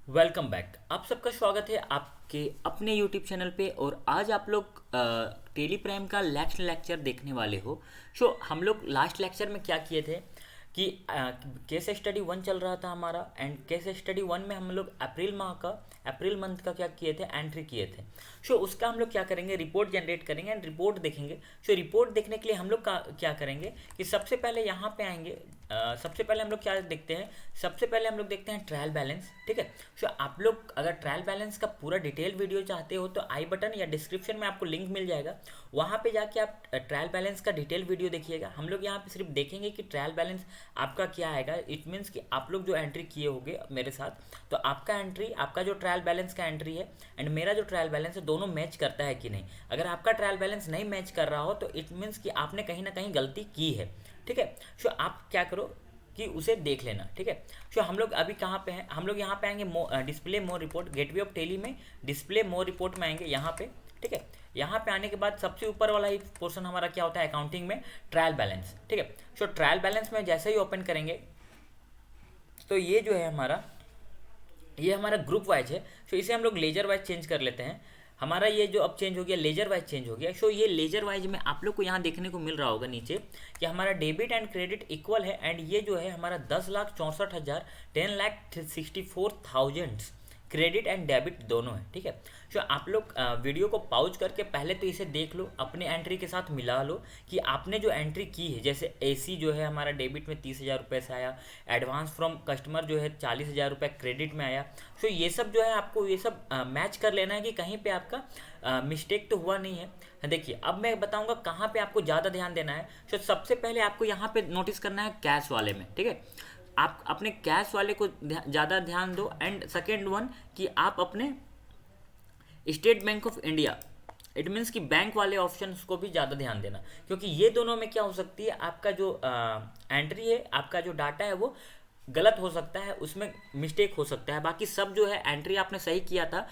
Welcome back. आप सबका स्वागत है आपके अपने यूट्यूब चैनल पे। और आज आप लोग टेली प्राइम का नेक्स्ट लेक्चर देखने वाले हो। हम लोग लास्ट लेक्चर में क्या किए थे कि केस स्टडी वन चल रहा था हमारा, एंड केस स्टडी वन में हम लोग अप्रैल मंथ का क्या किए थे, एंट्री किए थे। उसका हम लोग क्या करेंगे, रिपोर्ट जनरेट करेंगे एंड रिपोर्ट देखेंगे। रिपोर्ट देखने के लिए हम लोग क्या करेंगे कि सबसे पहले यहाँ पे आएंगे। सबसे पहले हम लोग क्या देखते हैं, सबसे पहले हम लोग देखते हैं ट्रायल बैलेंस। ठीक है। आप लोग अगर ट्रायल बैलेंस का पूरा डिटेल वीडियो चाहते हो तो आई बटन या डिस्क्रिप्शन में आपको लिंक मिल जाएगा, वहाँ पे जाके आप ट्रायल बैलेंस का डिटेल वीडियो देखिएगा। हम लोग यहाँ पे सिर्फ देखेंगे कि ट्रायल बैलेंस आपका क्या आएगा। इट मीन्स कि आप लोग जो एंट्री किए होंगे मेरे साथ, तो आपका एंट्री, आपका जो ट्रायल बैलेंस का एंट्री है एंड मेरा जो ट्रायल बैलेंस है, दोनों मैच करता है कि नहीं। अगर आपका ट्रायल बैलेंस नहीं मैच कर रहा हो तो इट मीन्स कि आपने कहीं ना कहीं गलती की है। ठीक है। आप क्या करो कि उसे देख लेना। ठीक है। हम लोग अभी कहाँ पे हैं, हम लोग यहाँ पे आएंगे display more report, gateway of Tally में डिस्प्ले मोर रिपोर्ट में आएंगे यहाँ पे। ठीक है। यहाँ पे आने के बाद सबसे ऊपर वाला ही पोर्शन हमारा क्या होता है, अकाउंटिंग में ट्रायल बैलेंस। ठीक है। ट्रायल बैलेंस में जैसे ही ओपन करेंगे तो ये हमारा ग्रुप वाइज है। इसे हम लोग लेजर वाइज चेंज कर लेते हैं। हमारा ये जो अब चेंज हो गया, लेजर वाइज चेंज हो गया। ये लेजर वाइज में आप लोग को यहाँ देखने को मिल रहा होगा नीचे कि हमारा डेबिट एंड क्रेडिट इक्वल है, एंड ये जो है हमारा 10,64,000, 10,64,000 क्रेडिट एंड डेबिट दोनों है। ठीक है। आप लोग वीडियो को पॉज करके पहले तो इसे देख लो, अपने एंट्री के साथ मिला लो कि आपने जो एंट्री की है। जैसे एसी जो है हमारा डेबिट में 30,000 रुपये से आया, एडवांस फ्रॉम कस्टमर जो है 40,000 रुपये क्रेडिट में आया। ये सब जो है आपको ये सब मैच कर लेना है कि कहीं पे आपका मिस्टेक तो हुआ नहीं है। देखिए अब मैं बताऊंगा कहाँ पे आपको ज़्यादा ध्यान देना है। सबसे पहले आपको यहाँ पे नोटिस करना है कैश वाले में। ठीक है। आप अपने कैश वाले को ज़्यादा ध्यान दो। एंड सेकेंड वन कि आप अपने state bank of India, it means कि बैंक वाले ऑप्शन को भी ज़्यादा ध्यान देना, क्योंकि ये दोनों में क्या हो सकती है, आपका जो एंट्री है, आपका जो डाटा है वो गलत हो सकता है, उसमें मिस्टेक हो सकता है। बाकी सब जो है एंट्री आपने सही किया था,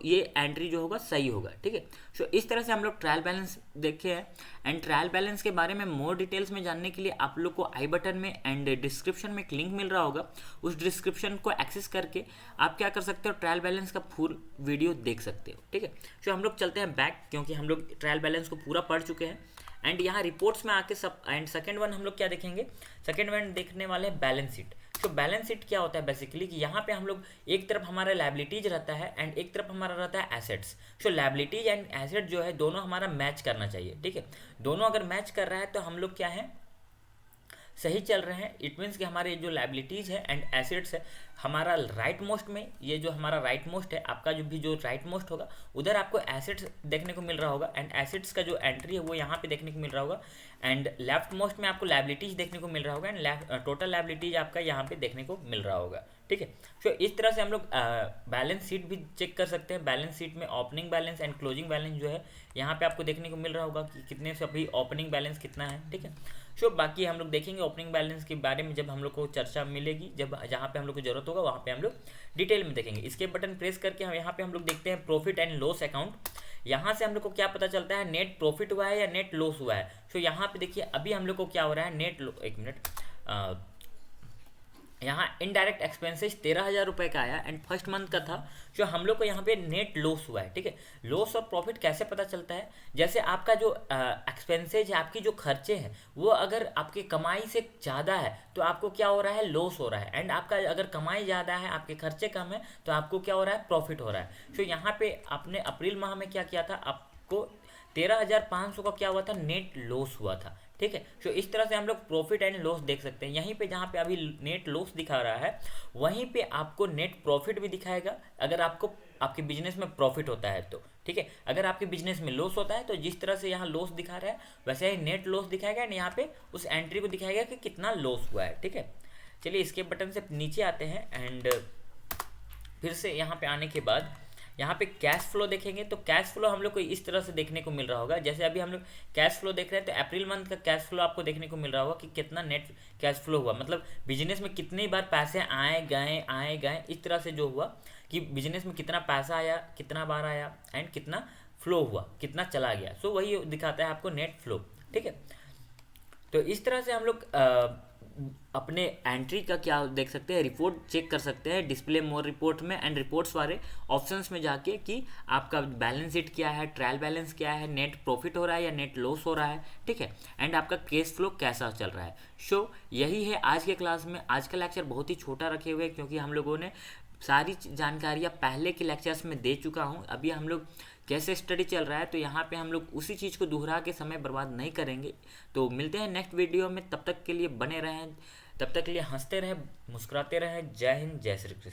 ये एंट्री जो होगा सही होगा। ठीक है। इस तरह से हम लोग ट्रायल बैलेंस देखे हैं। एंड ट्रायल बैलेंस के बारे में मोर डिटेल्स में जानने के लिए आप लोग को आई बटन में एंड डिस्क्रिप्शन में एक लिंक मिल रहा होगा, उस डिस्क्रिप्शन को एक्सेस करके आप क्या कर सकते हो, ट्रायल बैलेंस का फुल वीडियो देख सकते हो। ठीक है। हम लोग चलते हैं बैक, क्योंकि हम लोग ट्रायल बैलेंस को पूरा पढ़ चुके हैं। एंड यहाँ रिपोर्ट्स में आके सब, एंड सेकेंड वन हम लोग क्या देखेंगे, सेकेंड वन देखने वाले हैं बैलेंस शीट। बैलेंस शीट क्या होता है बेसिकली कि यहाँ पे हम लोग एक तरफ हमारा लायबिलिटीज रहता है एंड एक तरफ हमारा रहता है एसेट्स। लायबिलिटीज एंड एसेट जो है दोनों हमारा मैच करना चाहिए। ठीक है। दोनों अगर मैच कर रहा है तो हम लोग क्या है, सही चल रहे हैं। इट मीन्स कि हमारे जो लायबिलिटीज है एंड एसेट्स है हमारा राइट मोस्ट में, ये जो हमारा राइट मोस्ट है, आपका जो राइट मोस्ट होगा उधर आपको एसेट्स देखने को मिल रहा होगा, एंड एसेट्स का जो एंट्री है वो यहाँ पे देखने को मिल रहा होगा। एंड लेफ्ट मोस्ट में आपको लायबिलिटीज देखने को मिल रहा होगा, एंड टोटल लायबिलिटीज आपका यहाँ पे देखने को मिल रहा होगा। ठीक है। इस तरह से हम लोग बैलेंस शीट भी चेक कर सकते हैं। बैलेंस शीट में opening balance and closing balance जो है यहाँ पे आपको देखने को मिल रहा होगा कि कितने से अभी ओपनिंग बैलेंस कितना है। ठीक है। बाकी हम लोग देखेंगे ओपनिंग बैलेंस के बारे में जब हम लोग को चर्चा मिलेगी, जब जहाँ पे हम लोग को जरूरत होगा वहाँ पे हम लोग डिटेल में देखेंगे। इसके बटन प्रेस करके हम यहाँ पे हम लोग देखते हैं प्रॉफिट एंड लॉस अकाउंट। यहाँ से हम लोग को क्या पता चलता है, नेट प्रॉफिट हुआ है या नेट लॉस हुआ है। यहाँ पे देखिए अभी हम लोग को क्या हो रहा है, एक मिनट, यहाँ इनडायरेक्ट एक्सपेंसेस 13,000 रुपये का आया एंड फर्स्ट मंथ का था। हम लोग को यहाँ पे नेट लॉस हुआ है। ठीक है। लॉस और प्रॉफिट कैसे पता चलता है, जैसे आपका जो एक्सपेंसेज है, आपकी जो खर्चे हैं वो अगर आपकी कमाई से ज़्यादा है तो आपको क्या हो रहा है, लॉस हो रहा है। एंड आपका अगर कमाई ज़्यादा है, आपके खर्चे कम है, तो आपको क्या हो रहा है, प्रॉफिट हो रहा है। यहाँ पे आपने अप्रैल माह में क्या किया था, आपको 13,500 का क्या हुआ था, नेट लॉस हुआ था। ठीक है। इस तरह से हम लोग प्रॉफिट एंड लॉस देख सकते हैं। यहीं पे जहाँ पे अभी नेट लॉस दिखा रहा है वहीं पे आपको नेट प्रॉफिट भी दिखाएगा, अगर आपको आपके बिजनेस में प्रॉफिट होता है तो। ठीक है। अगर आपके बिजनेस में लॉस होता है तो जिस तरह से यहाँ लॉस दिखा रहा है वैसे ही नेट लॉस दिखाएगा, एंड यहाँ पे उस एंट्री को दिखाएगा कि कितना लॉस हुआ है। ठीक है। चलिए इसके बटन से नीचे आते हैं, एंड फिर से यहाँ पे आने के बाद यहाँ पे कैश फ्लो देखेंगे तो कैश फ्लो हम लोग को इस तरह से देखने को मिल रहा होगा। जैसे अभी हम लोग कैश फ्लो देख रहे हैं तो अप्रैल मंथ का कैश फ्लो आपको देखने को मिल रहा होगा कि कितना नेट कैश फ्लो हुआ, मतलब बिजनेस में कितनी बार पैसे आए गए, इस तरह से जो हुआ कि बिजनेस में कितना पैसा आया, कितना बार आया, एंड कितना फ्लो हुआ, कितना चला गया। वही दिखाता है आपको नेट फ्लो। ठीक है। तो इस तरह से हम लोग अपने एंट्री का क्या देख सकते हैं, रिपोर्ट चेक कर सकते हैं डिस्प्ले मोर रिपोर्ट में एंड रिपोर्ट्स वाले ऑप्शंस में जाके कि आपका बैलेंस शीट क्या है, ट्रायल बैलेंस क्या है, नेट प्रॉफिट हो रहा है या नेट लॉस हो रहा है, ठीक है, एंड आपका केस फ्लो कैसा चल रहा है। सो यही है आज के क्लास में। आज का लेक्चर बहुत ही छोटा रखे हुए क्योंकि हम लोगों ने सारी जानकारियाँ पहले के लेक्चर्स में दे चुका हूँ। अभी हम लोग कैसे स्टडी चल रहा है तो यहाँ पे हम लोग उसी चीज़ को दोहरा के समय बर्बाद नहीं करेंगे। तो मिलते हैं नेक्स्ट वीडियो में, तब तक के लिए बने रहें, तब तक के लिए हंसते रहें, मुस्कुराते रहें। जय हिंद, जय श्री कृष्ण।